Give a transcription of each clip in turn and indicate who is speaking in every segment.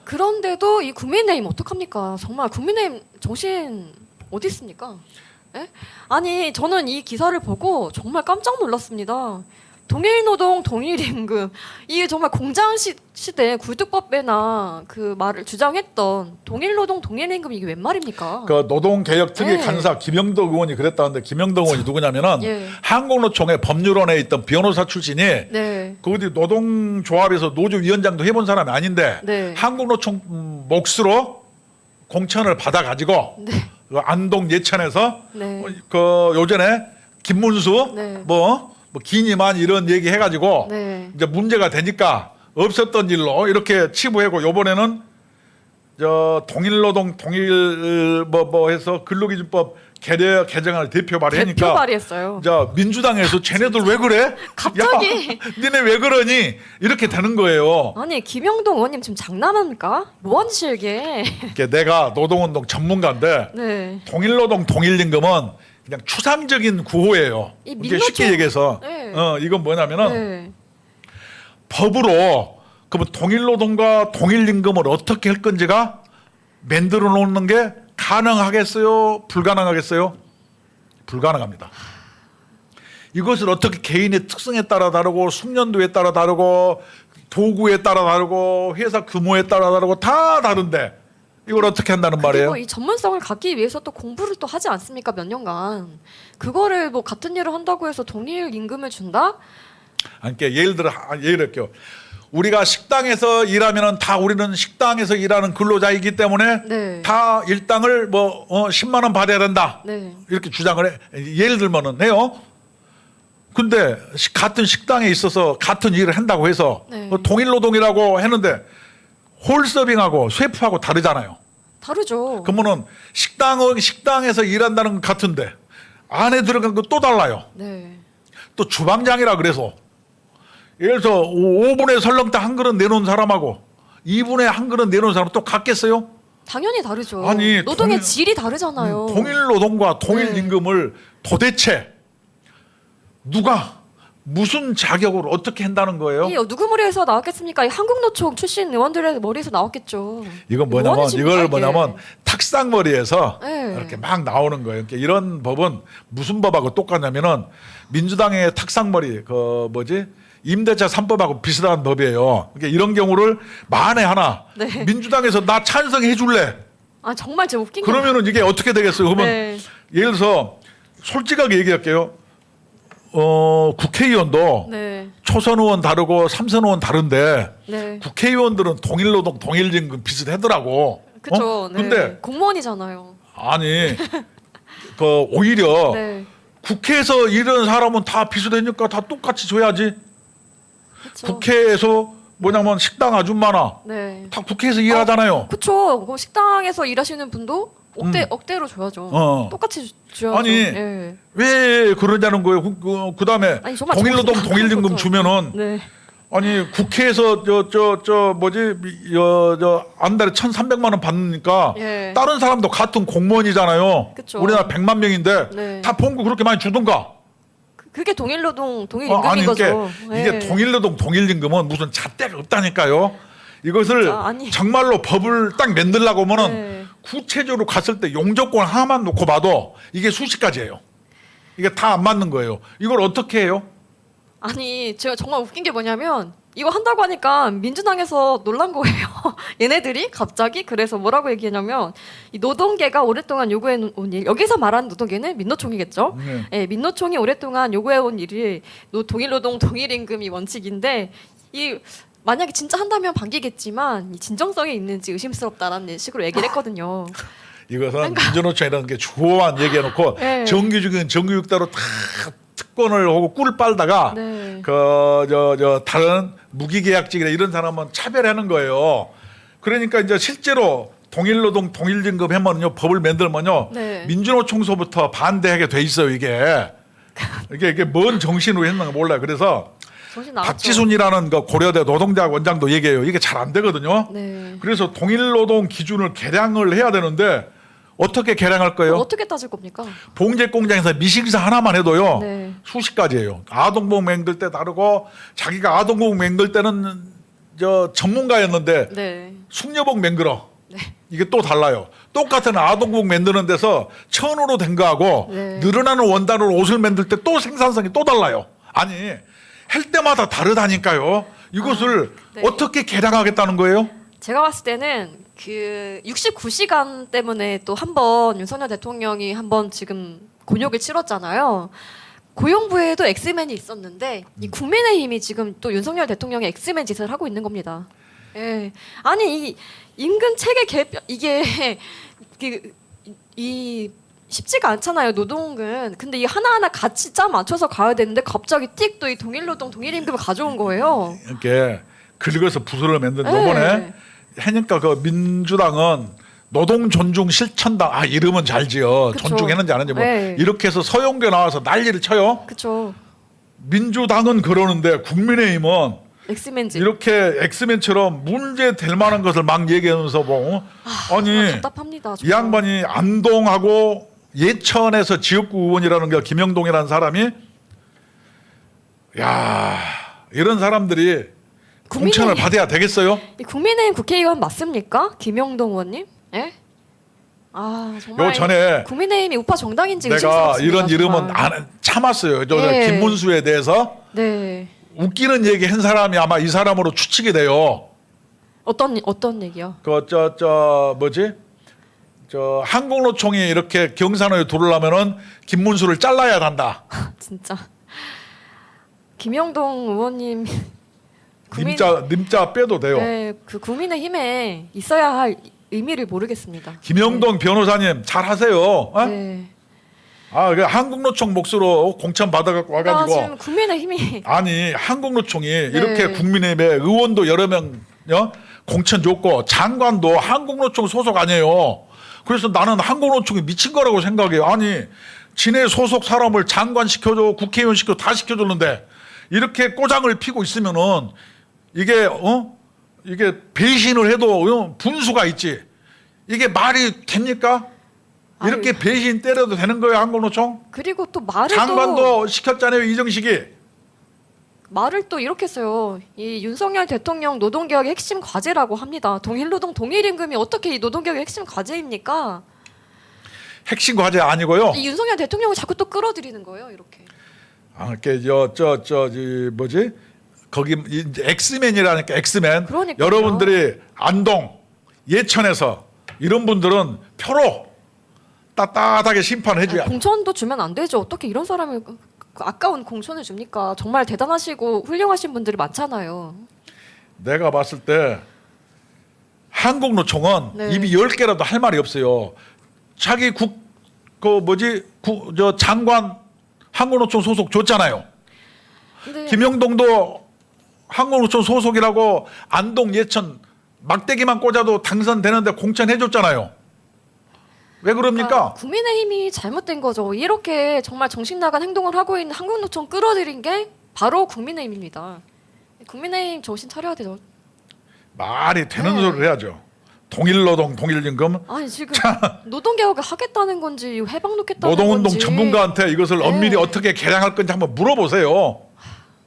Speaker 1: 그런데도 이 국민의힘 어떡합니까? 정말 국민의힘 정신 어디 있습니까? 예? 아니 저는 이 기사를 보고 정말 깜짝 놀랐습니다. 동일노동 동일임금, 이게 정말 공장시대 굴뚝법배나 그 말을 주장했던 동일노동 동일임금, 이게 웬 말입니까?
Speaker 2: 그 노동개혁특위 간사 김영덕 의원이 그랬다는데, 김영덕 의원이 누구냐면은 한국노총의 법률원에 있던 변호사 출신이 그 어디 노동조합에서 노조위원장도 해본 사람이 아닌데 한국노총 몫으로 공천을 받아가지고 그 안동 예천에서 그 요전에 김문수 뭐 기니만 이런 얘기 해가지고 이제 문제가 되니까 없었던 일로 이렇게 치부하고, 요번에는 저 동일노동 동일 뭐 해서 근로기준법 개정을 대표 발의하니까
Speaker 1: 대표 발의했어요.
Speaker 2: 자, 민주당에서 쟤네들 왜 그래?
Speaker 1: 갑자기
Speaker 2: 야, 니네 왜 그러니? 이렇게 되는 거예요.
Speaker 1: 아니 김영동 의원님 지금 장난합니까? 뭐하는 짓이야 이게?
Speaker 2: 내가 노동운동 전문가인데 동일노동 동일임금은 그냥 추상적인 구호예요. 이게 쉽게 얘기해서 이건 뭐냐면은 법으로 그러면 동일노동과 동일임금을 어떻게 할 건지가 만들어 놓는 게 가능하겠어요? 불가능하겠어요? 불가능합니다. 이것을 어떻게 개인의 특성에 따라 다르고 숙련도에 따라 다르고 도구에 따라 다르고 회사 규모에 따라 다르고 다 다른데 이걸 어떻게 한다는 말이에요?
Speaker 1: 그리고 이 전문성을 갖기 위해서 또 공부를 또 하지 않습니까? 몇 년간. 그거를 뭐 같은 일을 한다고 해서 동일 임금을 준다?
Speaker 2: 아니, 그러니까 예를 들게요. 우리가 식당에서 일하면은 다 우리는 식당에서 일하는 근로자이기 때문에 다 일당을 뭐 10만 원 받아야 된다. 이렇게 주장을 해. 예를 들면은 해요. 근데 같은 식당에 있어서 같은 일을 한다고 해서 동일 노동이라고 했는데 홀서빙하고 셰프하고 다르잖아요.
Speaker 1: 다르죠.
Speaker 2: 그러면은 식당에서 일한다는 건 같은데 안에 들어간 건 또 달라요. 또 주방장이라 그래서 예를 들어서 5분에 설렁탕 한 그릇 내놓은 사람하고 2분에 한 그릇 내놓은 사람 또 같겠어요?
Speaker 1: 당연히 다르죠.
Speaker 2: 아니,
Speaker 1: 노동의 질이 다르잖아요.
Speaker 2: 동일 노동과 동일 임금을 도대체 누가 무슨 자격으로 어떻게 한다는 거예요?
Speaker 1: 누구 머리에서 나왔겠습니까? 한국노총 출신 의원들의 머리에서 나왔겠죠.
Speaker 2: 이건 뭐냐면 이걸 뭐냐면 탁상머리에서 이렇게 막 나오는 거예요. 그러니까 이런 법은 무슨 법하고 똑같냐면은 민주당의 탁상머리 그 뭐지? 임대차 3법하고 비슷한 법이에요. 그러니까 이런 경우를 만에 하나 민주당에서 나 찬성해 줄래?
Speaker 1: 아 정말 제 웃긴
Speaker 2: 그러면은 이게 어떻게 되겠어요? 그러면 예를 들어서 솔직하게 얘기할게요. 국회의원도 초선 의원 다르고 삼선 의원 다른데 국회의원들은 동일노동 동일임금 비슷하더라고.
Speaker 1: 그렇죠.
Speaker 2: 근데
Speaker 1: 공무원이잖아요.
Speaker 2: 아니 그 오히려 국회에서 일하는 사람은 다 비슷하니까 다 똑같이 줘야지. 국회에서 뭐냐면 식당 아줌마나 다 국회에서 일하잖아요.
Speaker 1: 그렇죠. 그 식당에서 일하시는 분도 억대로 줘야죠. 똑같이 줘야죠.
Speaker 2: 아니 왜 그러냐는 거예요. 그다음에 동일노동 동일임금 주면은 아니 국회에서 저 뭐지 한 달에 1,300만 원 받으니까 다른 사람도 같은 공무원이잖아요. 우리나라 100만 명인데 다 봉급 그렇게 많이 주던가.
Speaker 1: 그게 동일노동 동일임금인 거죠.
Speaker 2: 이게 동일노동 동일임금은 무슨 잣대가 없다니까요. 이것을 정말로 법을 딱 만들려고 하면은 구체적으로 갔을 때 용접권 하나만 놓고 봐도 이게 수십 가지예요. 이게 다 안 맞는 거예요. 이걸 어떻게 해요?
Speaker 1: 아니 제가 정말 웃긴 게 뭐냐면 이거 한다고 하니까 민주당에서 놀란 거예요. 얘네들이 갑자기. 그래서 뭐라고 얘기하냐면 이 노동계가 오랫동안 요구해온 일, 여기서 말하는 노동계는 민노총이겠죠. 민노총이 오랫동안 요구해온 일이 동일노동 동일임금이 원칙인데 이 만약에 진짜 한다면 반기겠지만 이 진정성이 있는지 의심스럽다라는 식으로 얘기를 했거든요.
Speaker 2: 이것은 민주노총이라는 게 주호한 얘기해놓고 정규직은 정규직대로 다 특권을 하고 꿀을 빨다가 다른 무기계약직이나 이런 사람은 차별하는 거예요. 그러니까 이제 실제로 동일노동 동일임금 하면요, 법을 만들면요 민주노총서부터 반대하게 돼 있어요. 이게 뭔 정신으로 했는가 몰라요. 그래서 박지순이라는 그 고려대 노동대학 원장도 얘기해요. 이게 잘 안 되거든요. 그래서 동일노동 기준을 개량을 해야 되는데 어떻게 개량할 거예요?
Speaker 1: 어떻게 따질 겁니까?
Speaker 2: 봉제 공장에서 미식사 하나만 해도요.
Speaker 1: 네.
Speaker 2: 수십 가지예요. 아동복 맹글 때 다르고 자기가 아동복 맹글 때는 저 전문가였는데
Speaker 1: 네.
Speaker 2: 숙녀복 맹글어.
Speaker 1: 네.
Speaker 2: 이게 또 달라요. 똑같은 아동복 만드는 데서 천으로 된 거하고
Speaker 1: 네.
Speaker 2: 늘어나는 원단으로 옷을 만들 때 또 생산성이 또 달라요. 아니 할 때마다 다르다니까요. 이것을
Speaker 1: 네.
Speaker 2: 어떻게 개량하겠다는 거예요?
Speaker 1: 제가 봤을 때는 그 69시간 때문에 또 한 번 윤석열 대통령이 한 번 지금 곤욕을 치렀잖아요. 고용부에도 엑스맨이 있었는데 이 국민의힘이 지금 또 윤석열 대통령의 엑스맨 짓을 하고 있는 겁니다. 예. 아니 이 임금 체계 개편 이게 이 쉽지가 않잖아요. 노동은. 근데 이 하나하나 같이 짜 맞춰서 가야 되는데 갑자기 띡 또 이 동일노동 동일임금을 가져온 거예요.
Speaker 2: 이렇게 긁어서 부서를 만든
Speaker 1: 네.
Speaker 2: 요번에 하니까 그 민주당은 노동 존중 실천당 이름은 잘 지어
Speaker 1: 그쵸.
Speaker 2: 존중했는지 안 했는지 뭐
Speaker 1: 네.
Speaker 2: 이렇게 해서 서용대 나와서 난리를 쳐요.
Speaker 1: 그렇죠.
Speaker 2: 민주당은 그러는데 국민의힘은
Speaker 1: 엑스맨 짓.
Speaker 2: 이렇게 엑스맨처럼 문제 될 만한 것을 막 얘기하면서 뭐 아니
Speaker 1: 답답합니다.
Speaker 2: 이 양반이 안동하고 예천에서 지역구 의원이라는 게 김영동이라는 사람이 야 이런 사람들이 공천을 받아야 되겠어요?
Speaker 1: 이 국민의힘 국회의원 맞습니까? 김영동 의원님? 예? 정말
Speaker 2: 요 전에
Speaker 1: 국민의힘이 우파 정당인지
Speaker 2: 내가
Speaker 1: 의심스럽습니다,
Speaker 2: 이런 이름은
Speaker 1: 정말.
Speaker 2: 안 참았어요. 저
Speaker 1: 예.
Speaker 2: 김문수에 대해서
Speaker 1: 네.
Speaker 2: 웃기는 얘기 한 사람이 아마 이 사람으로 추측이 돼요.
Speaker 1: 어떤 얘기요?
Speaker 2: 저 한국노총이 이렇게 경산호에 들어오려면은 김문수를 잘라야 한다.
Speaker 1: 진짜 김영동 의원님
Speaker 2: 님자 빼도 돼요.
Speaker 1: 네, 그 국민의힘에 있어야 할 의미를 모르겠습니다.
Speaker 2: 김영동 변호사님 잘하세요. 어?
Speaker 1: 네.
Speaker 2: 그 한국노총 몫으로 공천 받아갖고 와가지고
Speaker 1: 지금 국민의힘이
Speaker 2: 아니 한국노총이 이렇게 국민의힘에 의원도 여러 명 공천 줬고 장관도 한국노총 소속 아니에요. 그래서 나는 한국노총이 미친 거라고 생각해요. 아니 진해 소속 사람을 장관 시켜줘 국회의원 시켜 다 시켜줬는데 이렇게 꼬장을 피고 있으면은 이게 이게 배신을 해도 분수가 있지. 이게 말이 됩니까? 이렇게 배신 때려도 되는 거예요 한국노총?
Speaker 1: 그리고 또 말을
Speaker 2: 장관도 시켰잖아요 이정식이.
Speaker 1: 말을 또 이렇게 써요. 이 윤석열 대통령 노동개혁의 핵심 과제라고 합니다. 동일노동 동일임금이 어떻게 이 노동개혁의 핵심 과제입니까?
Speaker 2: 핵심 과제 아니고요.
Speaker 1: 이 윤석열 대통령을 자꾸 또 끌어들이는 거예요 이렇게.
Speaker 2: 이렇게 뭐지? 거기 이제 엑스맨이라니까 엑스맨.
Speaker 1: 그러니까요.
Speaker 2: 여러분들이 안동, 예천에서 이런 분들은 표로 따뜻하게 심판해줘야.
Speaker 1: 공천도 주면 안 되죠. 어떻게 이런 사람을 그 아까운 공천을 줍니까? 정말 대단하시고 훌륭하신 분들이 많잖아요.
Speaker 2: 내가 봤을 때 한국노총은
Speaker 1: 네.
Speaker 2: 입이 10개라도 할 말이 없어요. 자기 장관 한국노총 소속 줬잖아요.
Speaker 1: 근데
Speaker 2: 김영동도 한국노총 소속이라고 안동 예천 막대기만 꽂아도 당선되는데 공천해줬잖아요. 왜 그럽니까?
Speaker 1: 국민의힘이 잘못된 거죠. 이렇게 정말 정신 나간 행동을 하고 있는 한국노총 끌어들인 게 바로 국민의힘입니다. 국민의힘 정신 차려야 되죠.
Speaker 2: 말이 되는 소리를 해야죠. 동일노동 동일임금.
Speaker 1: 아니 지금 노동개혁을 하겠다는 건지 해방 놓겠다는
Speaker 2: 노동운동
Speaker 1: 건지
Speaker 2: 전문가한테 이것을 엄밀히 어떻게 개량할 건지 한번 물어보세요.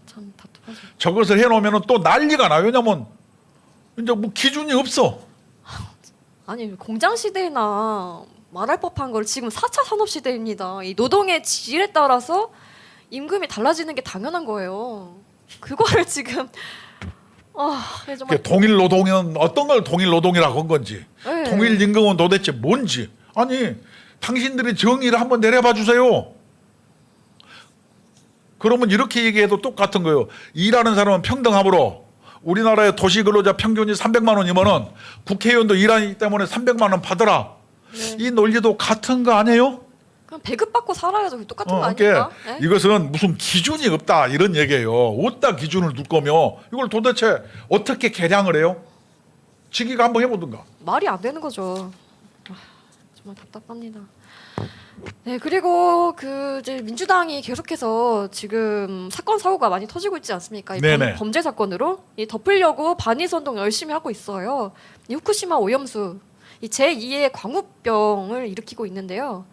Speaker 1: 참 답답하죠.
Speaker 2: 저것을 해놓으면 또 난리가 나요. 왜냐면 이제 뭐 기준이 없어.
Speaker 1: 아니 공장 시대나 말할 법한 걸 지금 4차 산업 시대입니다. 이 노동의 질에 따라서 임금이 달라지는 게 당연한 거예요. 그거를 지금 정말
Speaker 2: 동일노동은 어떤 걸 동일노동이라고 한 건지
Speaker 1: 네.
Speaker 2: 동일임금은 도대체 뭔지 아니 당신들이 정의를 한번 내려봐 주세요. 그러면 이렇게 얘기해도 똑같은 거예요. 일하는 사람은 평등함으로 우리나라의 도시근로자 평균이 300만 원이면은 국회의원도 일하기 때문에 300만 원 받으라.
Speaker 1: 네.
Speaker 2: 이 논리도 같은 거 아니에요?
Speaker 1: 그냥 배급받고 살아야죠. 똑같은 거
Speaker 2: 그러니까
Speaker 1: 아닙니까? 네?
Speaker 2: 이것은 무슨 기준이 없다 이런 얘기예요. 어디다 기준을 둘 거며 이걸 도대체 어떻게 개량을 해요? 지기가 한번 해보든가.
Speaker 1: 말이 안 되는 거죠. 정말 답답합니다. 네 그리고 이제 민주당이 계속해서 지금 사건 사고가 많이 터지고 있지 않습니까? 이 범죄 사건으로 이 덮으려고 반의선동 열심히 하고 있어요. 이 후쿠시마 오염수 이 제2의 광우병을 일으키고 있는데요.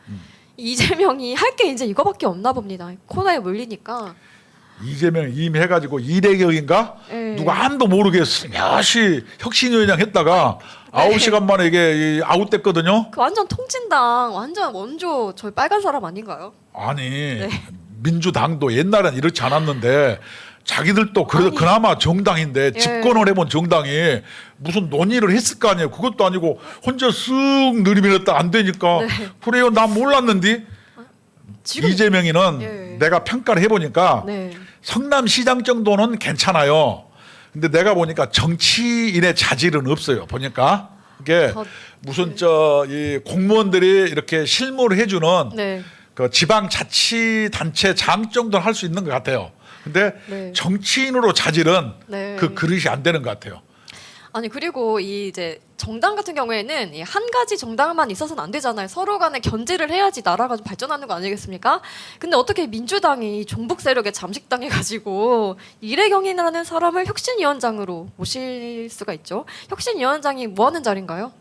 Speaker 1: 이재명이 할 게 이제 이거밖에 없나 봅니다. 코너에 몰리니까.
Speaker 2: 이재명 임해가지고 이대경인가
Speaker 1: 네.
Speaker 2: 누가 아무도 모르게 스며시 혁신위원장 했다가 9시간 만에 이게 아웃됐거든요.
Speaker 1: 그 완전 통진당 완전 원조 저희 빨간 사람 아닌가요?
Speaker 2: 아니 민주당도 옛날엔 이렇지 않았는데 자기들도 그래도
Speaker 1: 아니.
Speaker 2: 그나마 정당인데
Speaker 1: 예.
Speaker 2: 집권을 해본 정당이 무슨 논의를 했을 거 아니에요. 그것도 아니고 혼자 쓱 느리밀었다 안 되니까
Speaker 1: 네.
Speaker 2: 그래요. 난 몰랐는데
Speaker 1: 지금
Speaker 2: 이재명이는
Speaker 1: 예.
Speaker 2: 내가 평가를 해보니까
Speaker 1: 네.
Speaker 2: 성남시장 정도는 괜찮아요. 근데 내가 보니까 정치인의 자질은 없어요. 보니까 이게
Speaker 1: 저-
Speaker 2: 무슨 이 공무원들이 이렇게 실무를 해주는
Speaker 1: 네.
Speaker 2: 그 지방자치단체 장 정도는 할 수 있는 것 같아요. 근데
Speaker 1: 네.
Speaker 2: 정치인으로 자질은
Speaker 1: 네.
Speaker 2: 그 그릇이 안 되는 것 같아요.
Speaker 1: 아니 그리고 이 이제 정당 같은 경우에는 이 한 가지 정당만 있어서는 안 되잖아요. 서로 간에 견제를 해야지 나라가 좀 발전하는 거 아니겠습니까? 근데 어떻게 민주당이 종북 세력에 잠식당해 가지고 이래경이라는 사람을 혁신위원장으로 모실 수가 있죠. 혁신위원장이 뭐 하는 자리인가요?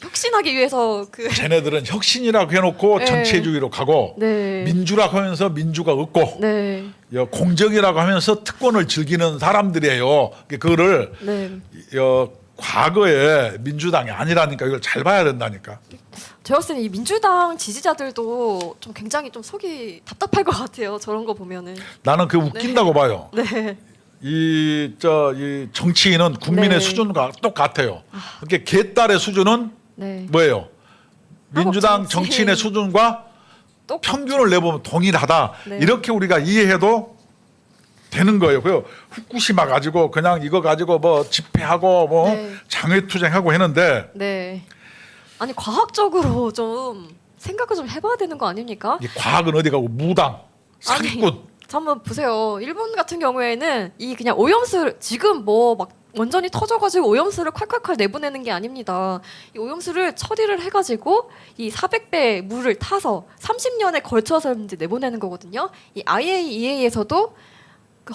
Speaker 1: 혁신하기 위해서 그
Speaker 2: 쟤네들은 혁신이라고 해놓고
Speaker 1: 네.
Speaker 2: 전체주의로 가고
Speaker 1: 네.
Speaker 2: 민주라고 하면서 민주가 없고
Speaker 1: 네.
Speaker 2: 공정이라고 하면서 특권을 즐기는 사람들이에요. 그거를
Speaker 1: 네.
Speaker 2: 과거에 민주당이 아니라니까 이걸 잘 봐야 된다니까.
Speaker 1: 제가 봤을 때이 민주당 지지자들도 좀 굉장히 좀 속이 답답할 것 같아요. 저런 거 보면은.
Speaker 2: 나는 그 웃긴다고 봐요.
Speaker 1: 네.
Speaker 2: 이 정치인은 국민의
Speaker 1: 네.
Speaker 2: 수준과 똑같아요. 그러니까 개딸의 수준은
Speaker 1: 네.
Speaker 2: 뭐예요? 민주당
Speaker 1: 정치인.
Speaker 2: 정치인의 수준과
Speaker 1: 똑
Speaker 2: 평균을 내보면 동일하다.
Speaker 1: 네.
Speaker 2: 이렇게 우리가 이해해도 되는 거예요. 그 후쿠시마 가지고 그냥 이거 가지고 뭐 집회하고 뭐
Speaker 1: 네.
Speaker 2: 장외투쟁하고 했는데
Speaker 1: 네. 아니 과학적으로 좀 생각을 좀 해봐야 되는 거 아닙니까?
Speaker 2: 이 과학은 어디 가고 무당, 사기꾼.
Speaker 1: 한번 보세요. 일본 같은 경우에는 이 그냥 오염수 지금 뭐 막 원전이 터져가지고 오염수를 콸콸콸 내보내는 게 아닙니다. 이 오염수를 처리를 해가지고 이 400배 물을 타서 30년에 걸쳐서 이제 내보내는 거거든요. 이 IAEA에서도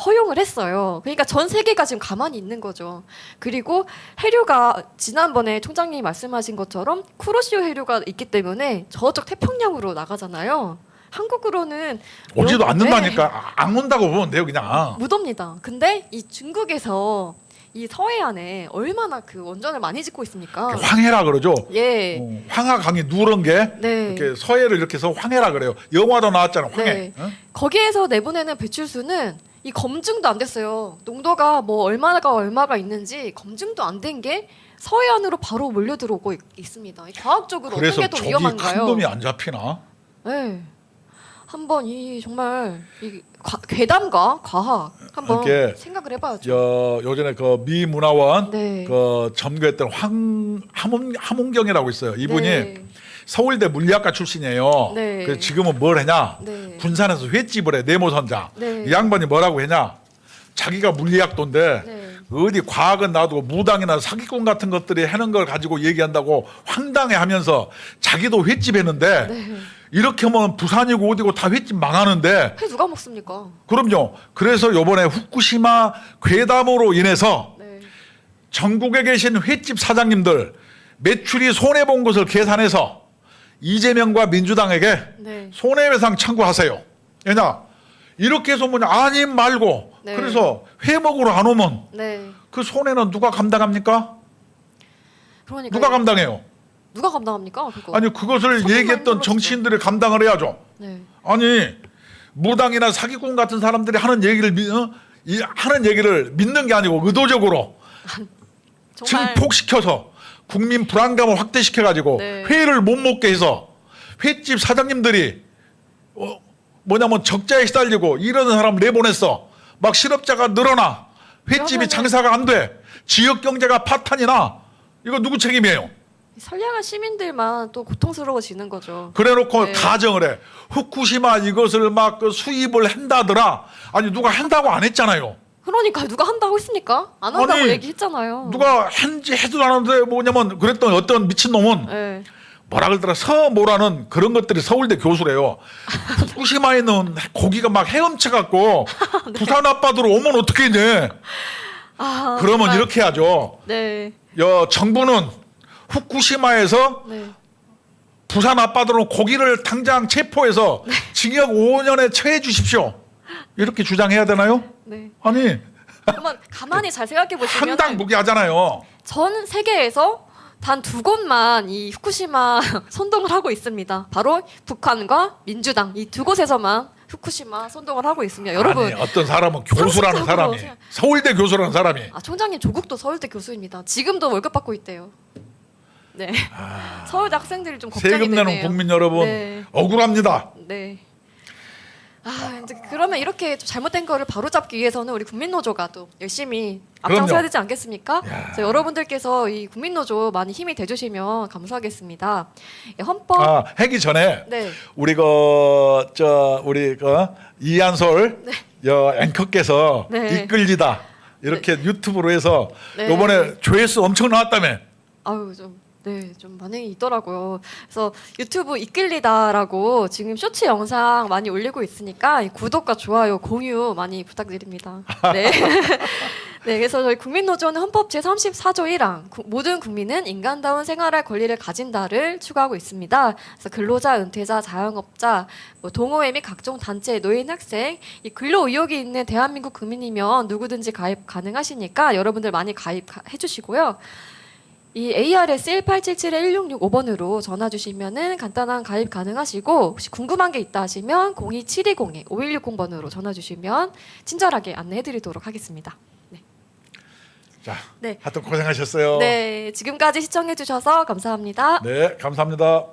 Speaker 1: 허용을 했어요. 그러니까 전 세계가 지금 가만히 있는 거죠. 그리고 해류가 지난번에 총장님이 말씀하신 것처럼 쿠로시오 해류가 있기 때문에 저쪽 태평양으로 나가잖아요. 한국으로는
Speaker 2: 오지도
Speaker 1: 네.
Speaker 2: 않는다니까. 안 온다고 보면 돼요 그냥.
Speaker 1: 무덥니다. 근데 이 중국에서 이 서해안에 얼마나 그 원전을 많이 짓고 있습니까?
Speaker 2: 황해라 그러죠.
Speaker 1: 예.
Speaker 2: 황하강이 누런 게
Speaker 1: 네.
Speaker 2: 이렇게 서해를 이렇게 해서 황해라 그래요. 영화도 나왔잖아. 황해.
Speaker 1: 네.
Speaker 2: 응?
Speaker 1: 거기에서 내보내는 배출수는 이 검증도 안 됐어요. 농도가 뭐 얼마가 있는지 검증도 안 된 게 서해안으로 바로 몰려 들어오고 있습니다. 과학적으로 어떤
Speaker 2: 그래서
Speaker 1: 게 더
Speaker 2: 저기
Speaker 1: 위험한가요?
Speaker 2: 큰 놈이 안 잡히나?
Speaker 1: 네. 한번 이 정말 이 괴담과 과학 한번
Speaker 2: 이게
Speaker 1: 생각을 해봐야죠.
Speaker 2: 요전에 그 미 문화원
Speaker 1: 네.
Speaker 2: 그 점거했던 함은경이라고 있어요. 이분이
Speaker 1: 네.
Speaker 2: 서울대 물리학과 출신이에요.
Speaker 1: 네.
Speaker 2: 그래서 지금은 뭘 했냐?
Speaker 1: 네.
Speaker 2: 군산에서 횟집을 해. 네모선장.
Speaker 1: 네.
Speaker 2: 이 양반이 뭐라고 했냐? 자기가 물리학도인데
Speaker 1: 네.
Speaker 2: 어디 과학은 놔두고 무당이나 사기꾼 같은 것들이 하는 걸 가지고 얘기한다고 황당해하면서 자기도 횟집 했는데
Speaker 1: 네.
Speaker 2: 이렇게 하면 부산이고 어디고 다 횟집 망하는데
Speaker 1: 회 누가 먹습니까?
Speaker 2: 그럼요. 그래서 요번에 후쿠시마 괴담으로 인해서
Speaker 1: 네.
Speaker 2: 전국에 계신 횟집 사장님들 매출이 손해본 것을 계산해서 이재명과 민주당에게
Speaker 1: 네.
Speaker 2: 손해배상 청구하세요. 왜냐? 이렇게 해서 뭐냐 아님 말고
Speaker 1: 네.
Speaker 2: 그래서 회 먹으러 안 오면
Speaker 1: 네.
Speaker 2: 그 손해는 누가 감당합니까?
Speaker 1: 그러니까
Speaker 2: 누가 감당해요?
Speaker 1: 누가 감당합니까? 그거.
Speaker 2: 아니 그것을
Speaker 1: 손해만
Speaker 2: 얘기했던
Speaker 1: 힘들었죠.
Speaker 2: 정치인들이 감당을 해야죠.
Speaker 1: 네.
Speaker 2: 아니 무당이나 사기꾼 같은 사람들이 하는 얘기를 하는 얘기를 믿는 게 아니고 의도적으로
Speaker 1: 정말
Speaker 2: 증폭시켜서 국민 불안감을 확대시켜 가지고
Speaker 1: 네.
Speaker 2: 회를 못 먹게 해서 횟집 사장님들이 뭐냐면 적자에 시달리고 이러는 사람 내보냈어. 막 실업자가 늘어나. 횟집이
Speaker 1: 그러면은-
Speaker 2: 장사가 안 돼. 지역 경제가 파탄이 나. 이거 누구 책임이에요?
Speaker 1: 선량한 시민들만 또 고통스러워지는 거죠.
Speaker 2: 그래놓고
Speaker 1: 네.
Speaker 2: 가정을 해. 후쿠시마 이것을 막 그 수입을 한다더라. 아니 누가 한다고 안 했잖아요.
Speaker 1: 그러니까 누가 한다고 했습니까? 안 한다고
Speaker 2: 아니,
Speaker 1: 얘기했잖아요.
Speaker 2: 누가 한지 해도 안 하는데 뭐냐면 그랬던 어떤 미친놈은
Speaker 1: 네.
Speaker 2: 뭐라 그러더라 서모라는 그런 것들이 서울대 교수래요. 후쿠시마에 있는 고기가 막 헤엄쳐갖고 부산 아빠들 오면 어떻게 이제
Speaker 1: 아,
Speaker 2: 그러면
Speaker 1: 정말.
Speaker 2: 이렇게 하죠.
Speaker 1: 네.
Speaker 2: 정부는 후쿠시마에서
Speaker 1: 네.
Speaker 2: 부산 아빠들은 고기를 당장 체포해서 징역 5년에 처해 주십시오. 이렇게 주장해야 되나요?
Speaker 1: 네.
Speaker 2: 아니
Speaker 1: 한번 가만히 잘 생각해 보시면
Speaker 2: 한당 무기하잖아요.
Speaker 1: 전 세계에서 단 2곳만 이 후쿠시마 선동을 하고 있습니다. 바로 북한과 민주당 이 2곳에서만 후쿠시마 선동을 하고 있습니다. 여러분
Speaker 2: 아니, 어떤 사람은 교수라는 사람이
Speaker 1: 생각-
Speaker 2: 서울대 교수라는 사람이
Speaker 1: 총장님 조국도 서울대 교수입니다. 지금도 월급 받고 있대요. 네. 서울대 학생들이 좀 걱정이
Speaker 2: 세금
Speaker 1: 되네요.
Speaker 2: 내는 국민 여러분
Speaker 1: 네.
Speaker 2: 억울합니다.
Speaker 1: 네. 이제 그러면 이렇게 좀 잘못된 거를 바로잡기 위해서는 우리 국민노조가 또 열심히 앞장서야
Speaker 2: 그럼요.
Speaker 1: 되지 않겠습니까? 그래서 여러분들께서 이 국민노조 많이 힘이 돼주시면 감사하겠습니다. 헌법
Speaker 2: 하기 전에
Speaker 1: 네.
Speaker 2: 우리 이한솔 앵커께서
Speaker 1: 네.
Speaker 2: 이끌리다 이렇게 유튜브로 해서
Speaker 1: 네.
Speaker 2: 이번에 조회수 엄청 나왔다며.
Speaker 1: 아유 좀 반응이 있더라고요. 그래서 유튜브 이끌리다라고 지금 쇼츠 영상 많이 올리고 있으니까 구독과 좋아요, 공유 많이 부탁드립니다. 네. 네, 그래서 저희 국민노조는 헌법 제34조 1항 모든 국민은 인간다운 생활할 권리를 가진다를 추구하고 있습니다. 그래서 근로자, 은퇴자, 자영업자, 동호회 및 각종 단체, 노인, 학생 이 근로 의욕이 있는 대한민국 국민이면 누구든지 가입 가능하시니까 여러분들 많이 가입해 주시고요. 이 ARS 1877-1665번으로 전화 주시면은 간단한 가입 가능하시고 혹시 궁금한 게 있다 하시면 02720-5160번으로 전화 주시면 친절하게 안내해 드리도록 하겠습니다. 네.
Speaker 2: 자,
Speaker 1: 네.
Speaker 2: 하여튼 고생하셨어요.
Speaker 1: 네, 지금까지 시청해 주셔서 감사합니다.
Speaker 2: 네, 감사합니다.